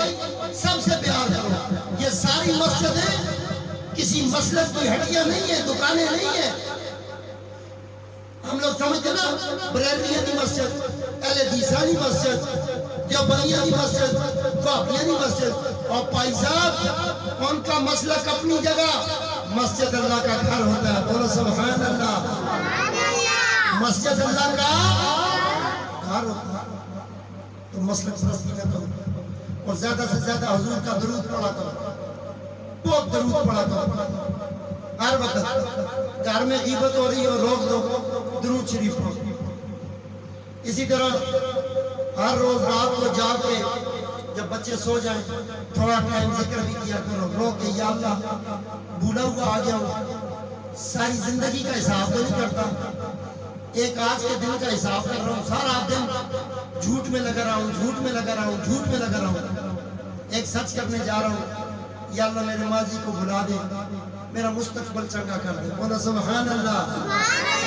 ہے، سب سے پیار کرو۔ یہ ساری مسجدیں کسی مسلک کی ہٹیاں نہیں ہیں، دکانیں نہیں ہیں۔ ہم لوگ سمجھتے نا بریلویوں کی مسجد، اہل حدیثاں کی مسجد، دیوبندیوں کی مسجد، وہابیوں کی مسجد، اور بھائی صاحب ان کا مسلک اپنی جگہ، مسجد اللہ کا گھر ہوتا ہے۔ بولو سبحان اللہ۔ مسجد اللہ کا گھر ہوتا ہے، تو مسلک پرستی نہ کرو، اور زیادہ سے زیادہ حضور کا درود پڑھا کرو، بہت درود پڑھا کرو۔ ہر وقت گھر میں غیبت ہو رہی ہو روک دو، درود شریف پڑھو۔ اسی طرح ہر روز رات کو جا کے جب بچے سو جائیں تھوڑا ٹائم ذکر بھی کیا کرو، رو کے یا اللہ بھولا ہوا آ گیا ہوں، ساری زندگی کا حساب تو نہیں کرتا، ایک آج کے دن کا حساب کر رہا ہوں، سارا دن جھوٹ میں لگا رہا ہوں، جھوٹ میں لگا رہا ہوں، جھوٹ میں لگا رہا ہوں، ایک سچ کرنے جا رہا ہوں، یا اللہ میرے ماضی کو بھلا دے، میرا مستقبل چنگا کر دے۔ بولو سبحان اللہ۔